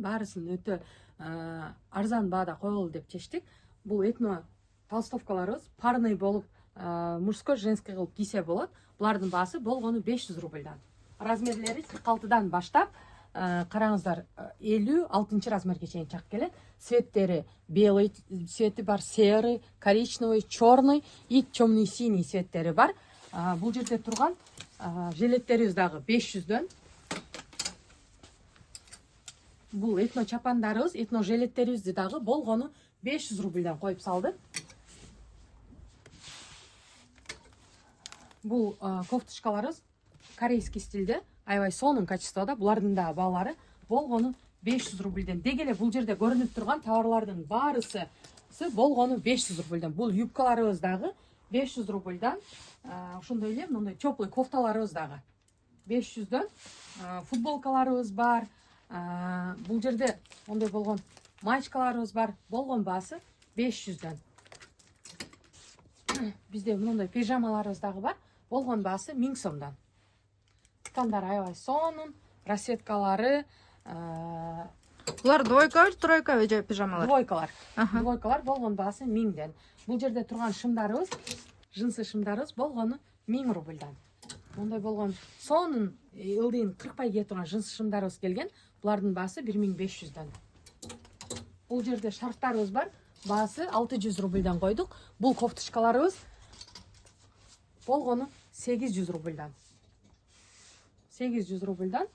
баарысын өтө арзан баада коелу деп чечтик. Бул этно толстовкаларыбыз парный болуп мужской женский кылып кийсе болот. Булардын баасы болгону 500 рубльдан. Размерлери 46дан баштап караңыздар 56 размерге чейин чак келет. Цветтери белый цвети бар, серый, коричневый, черный и темный синий цветтери бар. Бул жерде турган жилеттерибиз дагы 500дөн. Бул этно чапандарыбыз, этно жилеттерибизди дагы болгону 500 рубльдан коюп салдык. Бул кофточкаларыбыз корейский стилде, аябай сонун качествода. Булардын да баалары болгону 500 рубльден. Деги эле бул жерде көрүнүп турган товарлардын баарысы болгону 500 рубльден. Бул юбкаларыбыз дагы 500 рубльдан. Ошондой эле мындай теплый кофталарыбыз дагы 500дөн. Футболкаларыбыз бар. Бул жерде ондой болгон майчкаларыбыз бар. Болгон баасы 500дөн. Бизде мындай пижамаларыбыз дагы бар. Болгон баасы 1000 сомдон. Ткандар аябай сонун, расцветкалары. Булар двойка, тройка же пижамалар? Двойкалар. Двойкалар болгон баасы 1000ден. Бул жерде турган шымдарыбыз, жынсы шымдарыбыз болгону 1000 рубльдан. Мондай болгон сонун ылдыйын 40 кие турган жынсы шымдарыбыз келген. Булардын баасы 1500дөн. Бул жерде шарфтарыбыз бар. Баасы 600 рубльдан койдук. Бул кофточкаларыбыз болгону 800 рубльдан. 800 рубльдан.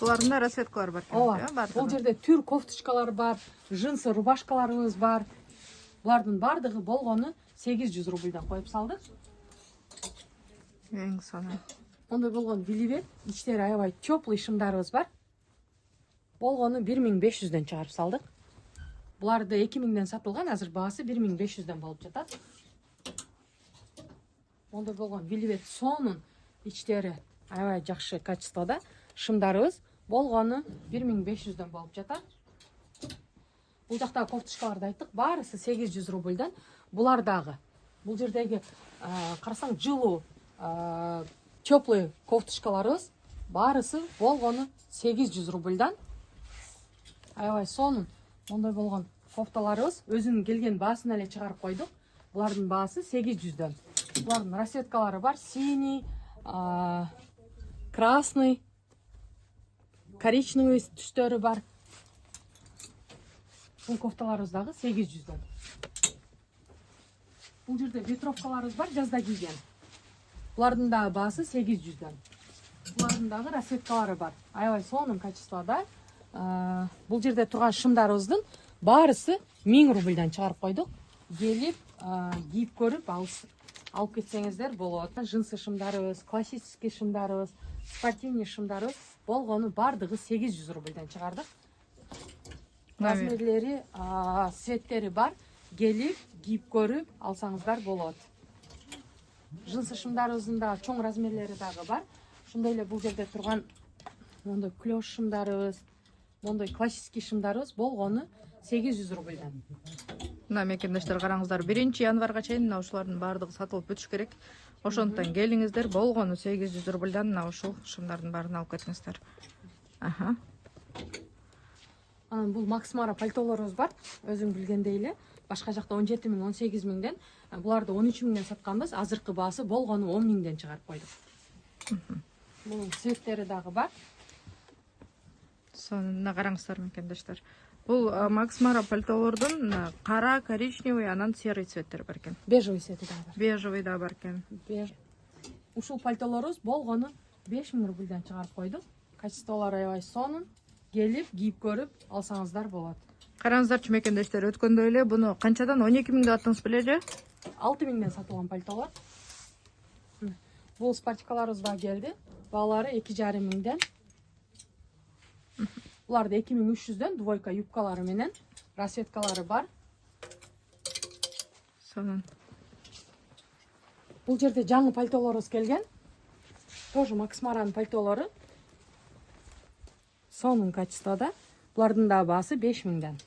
Булардын расцветкалары бар. Ооба. Бул жерде түр кофточкалар бар, жынсы рубашкаларыбыз бар. Булардын бардыгы болгону 800 рубльдан коюп салдык. Эң сонун. Ондой болгон билибет, ичтери аябай теплый шымдарыбыз бар. Болгону 1500дөн чыгарып салдык. Буларды 2000ден сатылган, азыр баасы 1500дөн болуп жатат. Ондой болгон билибет сонун, ичтери аябай жакшы качествода шымдарыбыз болгону 1500дөн болуп жатат. Бул жактагы кофточкаларды айттык, баарысы 800 рубльдан. Булар дагы. Бул жердеги карасаң жылуу теплый кофточкаларыбыз баарысы болгону 800 рубльдан. Аябай сонун мондай болгон кофталарыбыз өзүнүн келген баасын эле чыгарып койдук. Булардын баасы 800дөн. Булардын расцветкалары бар, синий, красный, коричневый түстөрү бар. Бул кофталарыбыз дагы 800дөн. Бул жерде ветровкаларыбыз бар, жазда кийген. Булардын дагы баасы 800дөн. Булардын дагы расцветкалары бар. Аябай сонун качествода. Бул жерде турган шымдарыбыздын баарысы 1000 рубльдан чыгарып койдук. Келип, кийип көрүп алып кетсеңиздер болот. Жынсы шымдарыбыз, классический шымдарыбыз, спортивный шымдарыбыз болгону бардыгы 800 рубльдан чыгардык. Размерлери, цветтери бар. Келип, кийип көрүп алсаңыздар болот. Жынсы шымдарыбыздын да чоң размерлери дагы бар. Ошондой эле бул жерде турган мондой клеш шымдарыбыз, мондой классический шымдарыбыз болгону 800 рубльдан. Мына мекендештер караңыздар, 1-январга чейин мына ушулардын баардыгы сатылып бүтүш керек. Ошондон келиңиздер, болгону 800 рубльдан мына ушул шымдардын баарын алып кетиңиздер. Анан бул Макс Мара пальтолорубуз бар. Өзүң билгендей эле, башка жакта 17 000, 18 000ден, буларды 13 000ден сатканбыз. Азыркы баасы болгону 10 000ден чыгарып койдук. Бунун цветтери дагы бар. Сонуна караңыздар мекендештер. Бул Макс Мара пальтолордун кара, коричневый, анан серый цветтери бар экен. Бежевый цвети дагы бар. Бежевый да бар экен. Ушул пальтолорубуз болгону 5000 рубльдан чыгарып койдук. Качестволору аябай сонун. Келип, кийип көрүп алсаңыздар болот. Караңыздарчы мекендештер, өткөндөй эле буну канчадан 12 000 деп аттыңыз беле? 6 000ден сатылган пальтолор. Бул спортивкаларыбыз да келди. Баалары 2,5 000ден. Буларды 2300дөн двойка юбкалары менен, расцветкалары бар. Сонун. Бул жерде жаңы пальтолорубуз келген. Тоже Макс Маранын пальтолору. Сонун качествода. Булардын да баасы 5000ден.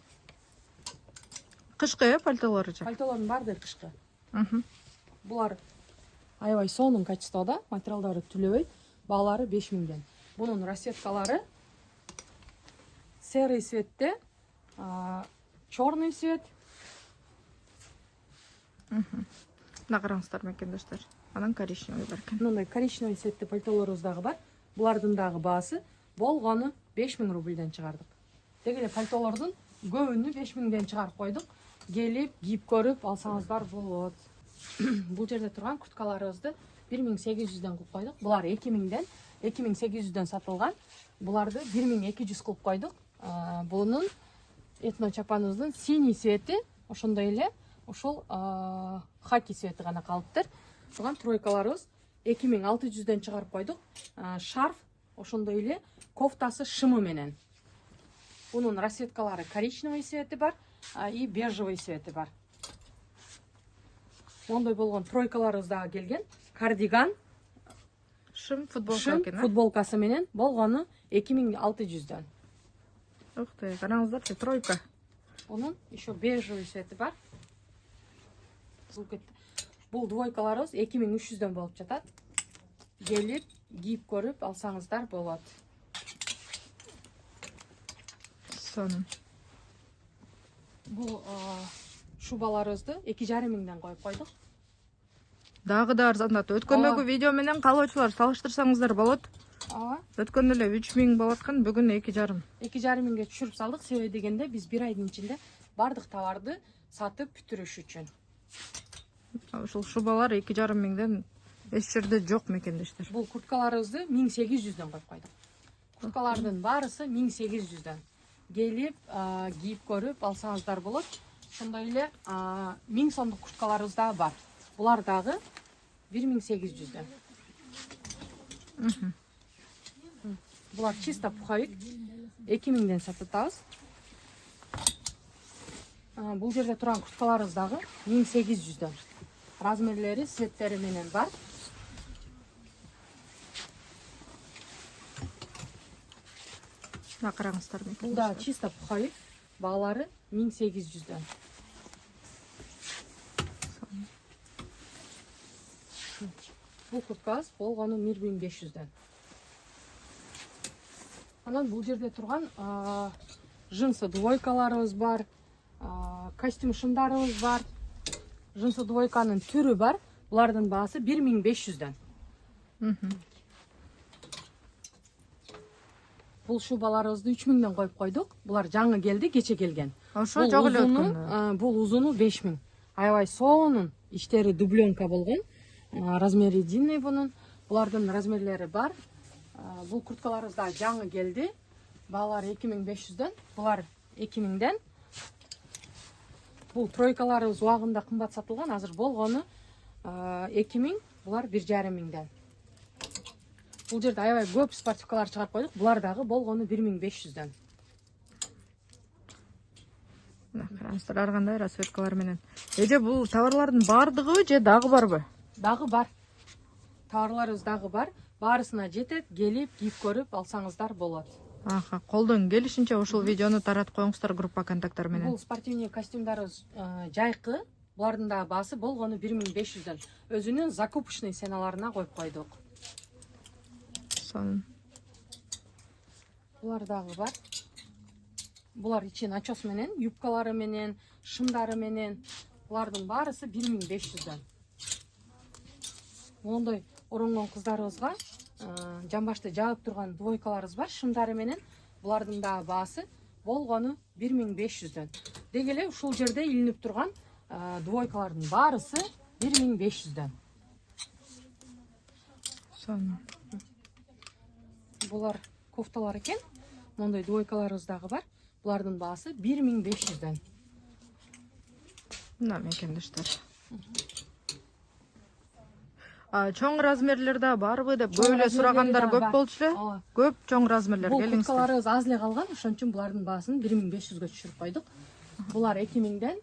Кышкы пальтолору же? Пальтолордун баардыгы кышкы. Булар аябай сонун качествода, материалдары түлөбөйт. Баалары 5000ден. Бунун расцветкалары серый цветте, черный цвет. Мына караңыздар мекендештер. Анан коричневый бар экен. Мындай коричневый цветте пальтолорубуз дагы бар. Булардын дагы баасы болгону 5000 рубльден чыгардык. Деги эле пальтолордун көбүнү 5000ден чыгарып койдук. Келип, кийип көрүп алсаңыздар болот. Бул жерде турган курткаларыбызды 1800ден кылып койдук. Булар 2000ден, 2800ден сатылган. Буларды 1200 кылып койдук. Бунун этно чапаныбыздын синий цвети, ошондой эле ошол хаки цвети гана калыптыр. Туган тройкаларыбыз 2600ден чыгарып койдук. Шарф ошондой эле кофтасы шымы менен. Бунун расцветкалары коричневый цвети бар и бежевый цвети бар. Мондой болгон тройкаларыбыз дагы келген. Кардиган, Шым футболка экен. футболкасы менен болгону 2600ден. Ух ты, караңыздар, тройка. Onun еще бежевый цвети бар. Бул двойкаларыбыз 2300ден болуп жатат. Келип, кийип көрүп алсаңыздар болот. Сонун. Бул шубаларыбызды 2500ден коюп койдук. Дагы да арзандат. Өткөндөгү видео менен каалоочулар салыштырсаңыздар болот. Өткөндө эле 3000 болот экен, бүгүн 2,5. 2,5 түшүрүп салдык. Себеби дегенде биз бир айдын ичинде бардык товарды сатып бүтүрүш үчүн. Ушул шубалар 2,5 эч жерде жок мекендештер. Бул курткаларыбызды 1800ден коюп койдук. Курткалардын баарысы 1800ден. Келип, кийип көрүп алсаңыздар болот. Ошондой эле 1000 сомдук курткаларыбыз дагы бар. Булар дагы 1800ден. Булар чисто пуховик. 2000ден сататабыз. Бул жерде турган курткаларыбыз дагы 1800ден. Размерлери, цветтери менен бар. Мына караңыздар мекендештер. Бул да чисто пуховик. Баалары 1800ден. Бул курткабыз болгону 1500ден. Анан бул жерде турган жинсы двойкаларыбыз бар, костюм шымдарыбыз бар. Жинсы двойканын түрү бар. Булардын баасы 1500ден. Бул шубаларыбызды 3000ден коюп койдук. Булар жаңы келди, кече келген. Ошо жок эле өткөндө. Бул узуну 5000. Аябай сонун, иштери дубленка болгон. Размери длинный бунун. Булардын размерлери бар. Бул курткаларыбыз да жаңы келди. Баалары 2500ден, булар 2000ден. Бул тройкаларыбыз убагында кымбат сатылган, азыр болгону 2000, булар 1500ден. Бул жерде аябай көп спортивкалар чыгарып койдук. Булар дагы болгону 1500ден. Караңыздар, ар кандай расцветкалар менен. Эже бул товарлардын бардыгы же дагы барбы? Дагы бар. Товарларыбыз дагы бар. Баарысына жетет, келип, кийип көрүп алсаңыздар болот. Колдон келишинче ушул видеону таратып коюңуздар группа контакттары менен. Бул спортивный костюмдарыбыз жайкы. Булардын да баасы болгону 1500ден. Өзүнүн закупочный ценаларына коюп койдук. Сонун. Булар дагы бар. Булар ичи начос менен, юбкалары менен, шымдары менен. Булардын баарысы 1500ден. Мондой оронгон кыздарыбызга жамбашты жаап турган двойкаларыбыз бар, шымдары менен. Булардын да баасы болгону 1500ден. Деги эле ушул жерде илинип турган двойкалардын баарысы 1500ден. Сонун. Булар кофталар экен. Мондой двойкаларыбыз дагы бар. Булардын баасы 1500ден. Мына мекендештер. Чоң размерлерде барбы деп бөлө сурагандар көп болчу эле. Көп чоң размерлер келиңиздер. Бул курткаларыбыз аз эле калган, ошон үчүн булардын баасын 1500гө түшүрүп койдук. Булар 2000ден,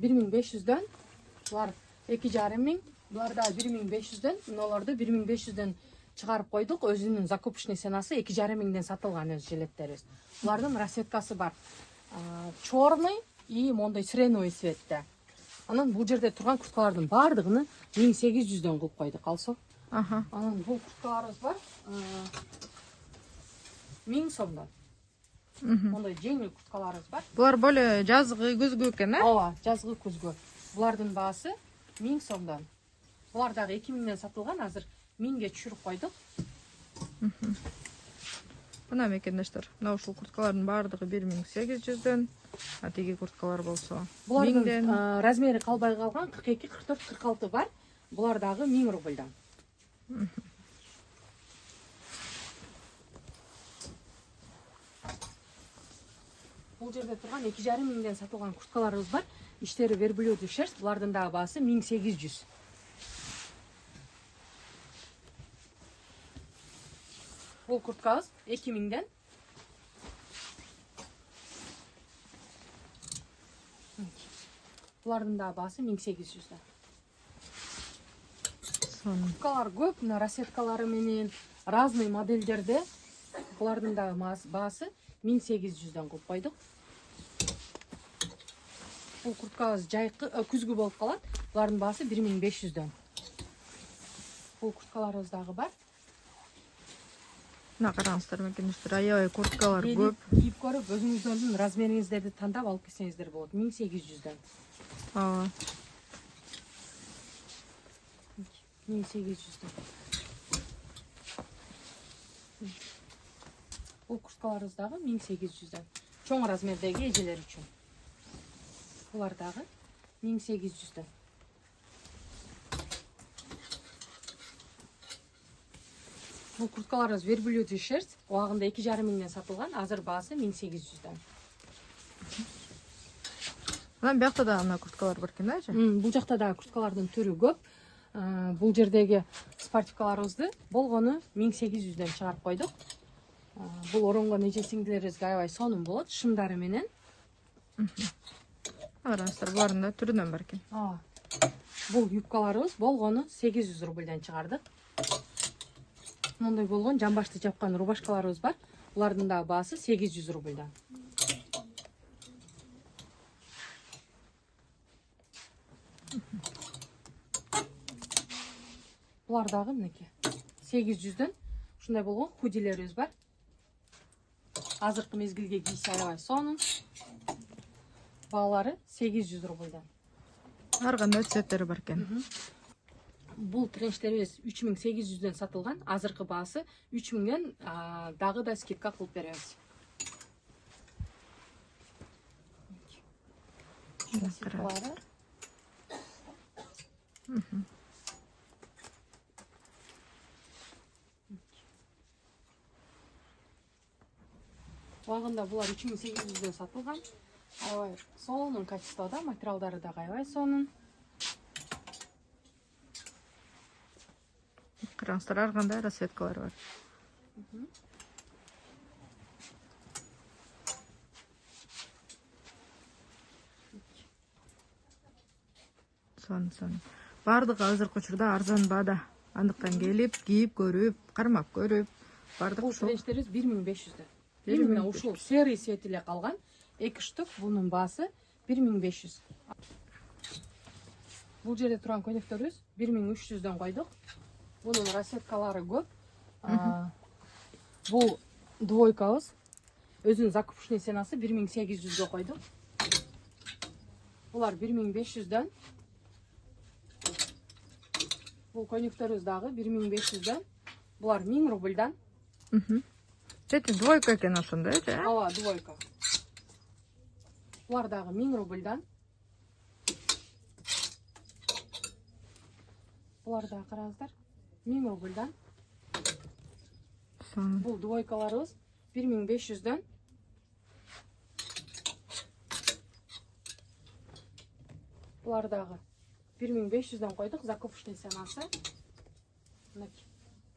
1500ден, булар 2,5 булар да 1500ден, мыналарды 1500ден чыгарып койдук. Өзүнүн закупочный ценасы 2,5 сатылган өз жилеттерибиз. Булардын расцветкасы бар. Черный и мондой сиреновый цветте. Анан бул жерде турган курткалардын бардыгын 1800ден кылып койдук, алсо. Анан бул курткаларыбыз бар. 1000 сомдон. Мондай жеңил курткаларыбыз бар. Булар более жазгы, күзгү экен, э? Ооба, жазгы, күзгү. Булардын баасы 1000 сомдон. Булар дагы 2000ден сатылган, азыр 1000ге түшүрүп койдук. Мына мекендештер, мына ушул курткалардын баардыгы 1800дөн, а тиги курткалар болсо Булардын 1000ден. размери калбай калган 42, 44, 46 бар. Булар дагы 1000 рубльдан. Бул жерде турган 2500ден сатылган курткаларыбыз бар. Иштери верблюд шерсть, булардын дагы баасы 1800. Бул курткабыз 2000ден. Булардын дагы баасы 1800ден. Курткалар көп, мына рассеткалары менен разный модельдерде. Булардын дагы баасы 1800ден кылып койдук. Бул курткабыз жайкы, күзгү болуп калат. Булардын баасы 1500ден. Бул курткаларыбыз дагы бар. Мына караңыздар мекендештер, аябай курткалар көп. Кийип көрүп, өзүңүздөрдүн размериңиздерди тандап алып келсеңиздер болот. 1800ден. Ооба. 1800ден. Бул курткаларыбыз дагы 1800ден. Чоң размердеги эжелер үчүн. Булар дагы 1800ден. Бул курткаларыбыз верблюд шерсть, убагында 2500ден сатылган, азыр баасы 1800ден. Мына биякта да мына курткалар бар экен, ажы? Бул жакта дагы курткалардын түрү көп. Бул жердеги спортивкаларыбызды болгону 1800ден чыгарып койдук. Бул оронгон эже сиңдилерибизге аябай сонун болот, шымдары менен. Караңыздар, булардын да түрүнөн бар экен. Бул юбкаларыбыз болгону 800 рубльден чыгардык. Мондай болгон жамбашты жапкан рубашкаларыбыз бар. Булардын да баасы 800 рубльдан. Булар дагы мынеке 800дөн. Ушундай болгон худилерибиз бар. Азыркы мезгилге кийсе аябай сонун. Баалары 800 рубльдан. Ар кандай цветтери бар экен. Бул тренчтерибиз 3800дөн сатылган, азыркы баасы 3000ден дагы да скидка кылып беребиз. Убагында булар 3800дөн сатылган. Аябай сонун качествода, материалдары да аябай сонун. Караңыздар, ар кандай расцветкалар бар. Сон. Бардыгы азыркы учурда арзан баада. Андыктан келип, кийип көрүп, кармап көрүп, бардык Бул тренчтерибиз 1500дөн. Именно ушул серый цвет эле калган. 2 штук, бунун баасы 1500. Бул жерде турган көйнөктөрүбүз 1300дөн койдук. Бунун расцветкалары көп. Бул двойкабыз. Өзүнүн закупочный ценасы 1800гө койдук. Булар 1500дөн. Бул көйнөктөрүбүз дагы 1500дөн. Булар 1000 рубльдан. Эти двойка экен ошондой, э? Ооба, двойка. Булар дагы 1000 рубльдан. Булар дагы караңыздар. 1000 рубльдан. Бул двойкаларыбыз 1500дөн. Булар дагы 1500дөн койдук, закупочный ценасы.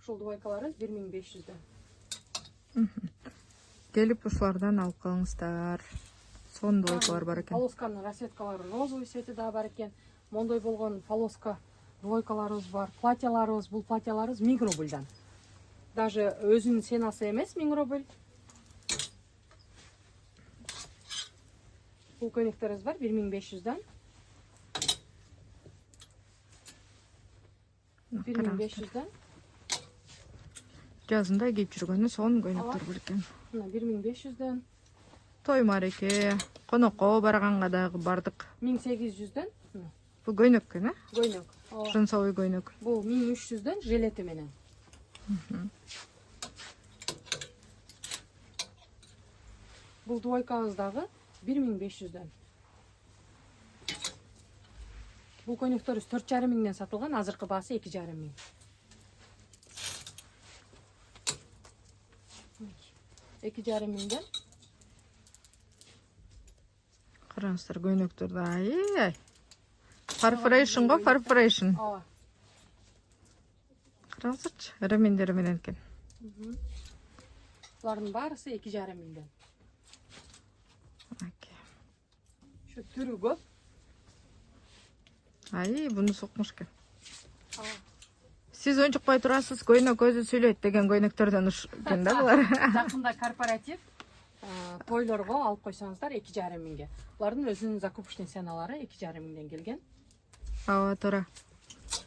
Ушул двойкаларыбыз 1500дөн. Келип ушулардан алып калыңыздар. Сон двойкалар бар экен. Полосканын расцветкалары розовый цвети да бар экен. Мондой болгон полоска двойкаларыбыз бар. Платьяларыбыз, бул платьяларыбыз 1000 рубльдан. Даже өзүнүн ценасы эмес 1000 рубль. Бул көйнөктөрүбүз бар 1500дөн. 1500дөн. жазында кийип жүргөнү сонун көйнөктөр бар экен. Мына 1500дөн. Той мареке, конокко барганга дагы бардык. 1800дөн. Бул көйнөк экен, э? Көйнөк. Джинсовый көйнөк. Бул 1300дөн жилети менен. Бул двойкабыз дагы 1500дөн. Бул көйнөктөрүбүз 4,5 миңден сатылган, азыркы баасы 2,5 миң. Эки жарым миңден. Караңыздар көйнөктөрдү. Ай. Farfration го, farfration. Ооба. Караңыздарчы, ремендери менен экен. Булардын баарысы 2,5 миңден. Şu türü көп. Ай, буну сокмуш экен. Сиз ончукпай турасыз, көйнөк көзү сүйлөйт деген көйнөктөрдөн экен да булар. Жакында корпоратив тойлорго алып койсоңуздар 2,5 миңге. Булардын өзүнүн закупочный ценалары 2,5 миңден келген. Ооба, туура.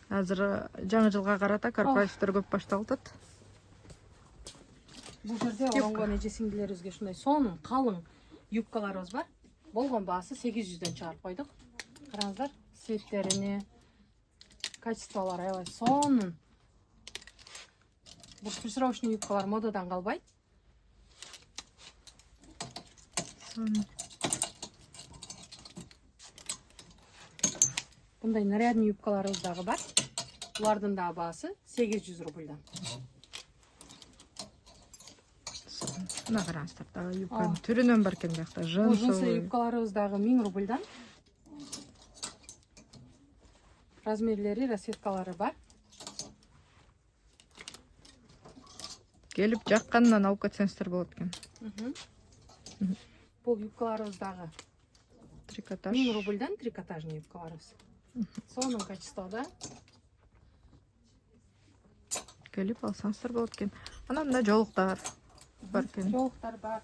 Азыр жаңы жылга карата корпоративдер көп башталып атат. Бул жерде оронгон эже сиңдилерибизге ушундай сонун, калың юбкаларыбыз бар. Болгон баасы 800дөн чыгарып койдук. Караңыздар, цветтерине, качестволары аябай сонун. Бул плюсировочный юбкалар модадан калбайт. Мындай нарядный юбкаларыбыз дагы бар. Булардын да баасы 800 рубльдан. Мына караңыздар, дагы юбканын түрүнөн бар экен биякта. Джинсы юбкаларыбыз дагы 1000 рубльдан. Размерлери, расцветкалары бар. Келип жаккандан алып кетсеңиздер болот экен. Бул юбкаларыбыз дагы Трикотаж. 1000 рубльдан трикотажный юбкаларыбыз. Сонун качествода. Келип алсаңыздар болот экен. Анан мына жолуктар бар экен. Жолуктар бар.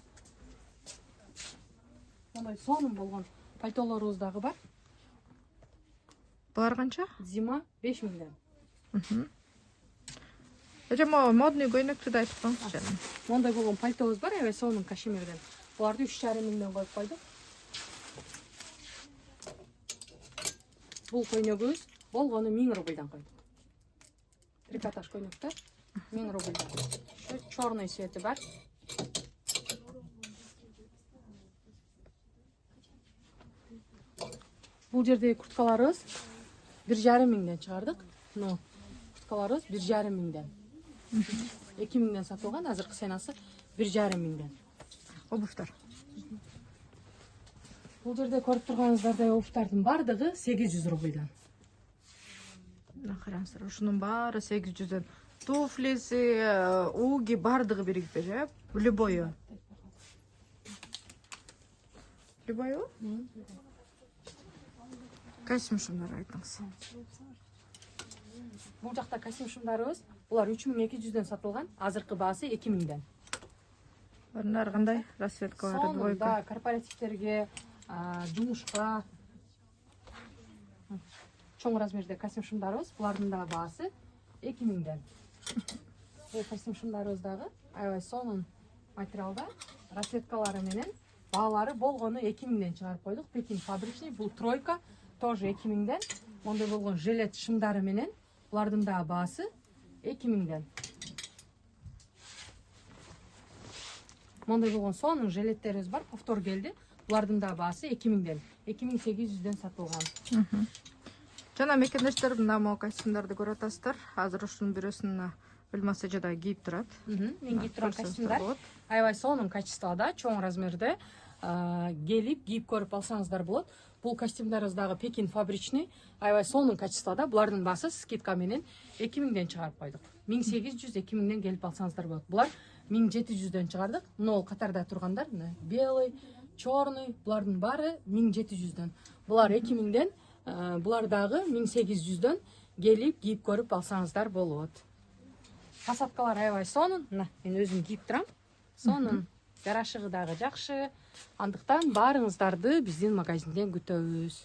Мындай сонун болгон пальтолорубуз дагы бар. Булар канча? Зима 5 миңден. Эжемо модный көйнөктү да айтып коюңузчу. Мондай болгон пальтобуз бар, аябай сонун кашемирден. Буларды 3,5 миңден коюп койдук. Бул көйнөгүбүз болгону 1000 рубльдан койдук. Трикотаж көйнөктөр 1000 рубльдан. Чорный цвети бар. Бул жердеги курткаларыбыз 1,5 миңден чыгардык. Ну, курткаларыбыз 1,5 миңден. 2 миңден сатылган, азыркы ценасы 1,5 миңден. Обуфтар. Бул жерде көрүп турганыңыздардай обуфтардын бардыгы 800 рубльдан. Мына караңыздар, ушунун баары 800дөн. Туфлиси, уги бардыгы биригип же, любойу. Любойу? Качым шумдар айтыңыз. Бул жакта костюм шумдарыбыз, булар 3200дөн сатылган, азыркы баасы 2000ден. Булар кандай расцветкалары двойка? Да, корпоративтерге, жумушка, чоң размерде костюм шумдарыбыз, булардын да баасы 2000ден. Бул костюм шумдарыбыз дагы аябай сонун материалда, расцветкалары менен баалары болгону 2000ден чыгарып койдук. Пекин фабричный, бул тройка, тоже 2000ден. Мондай болгон жилет шымдары менен, булардын да баасы 2000ден. Мондай болгон сонун жилеттерибиз бар, повтор келди. Булардын да баасы 2000ден. 2800дөн сатылган. Жана мекендештер мына могу костюмдарды көрүп атасыздар. Азыр ушунун бирөөсүн Өлмасажада кийип турат. Мен кийип турган костюмдар аябай сонун качествода, чоң размерде келип кийип көрүп алсаңыздар болот. Бул костюмдарыбыз дагы Пекин фабричный, аябай сонун качествода. Булардын баасы скидка менен 2000ден чыгарып койдук. 1800-2000ден келип алсаңыздар болот. Булар 1700дөн чыгардык. Мына катарда тургандар, белый, чорный, булардын баары 1700дөн. Булар 2000ден, булар дагы 1800дөн келип кийип көрүп алсаңыздар болот. Посадкалар аябай сонун. Мен өзүм кийип турам. Сонун. Жарашыгы дагы жакшы. Андыктан баарыңыздарды биздин магазинден күтөбүз.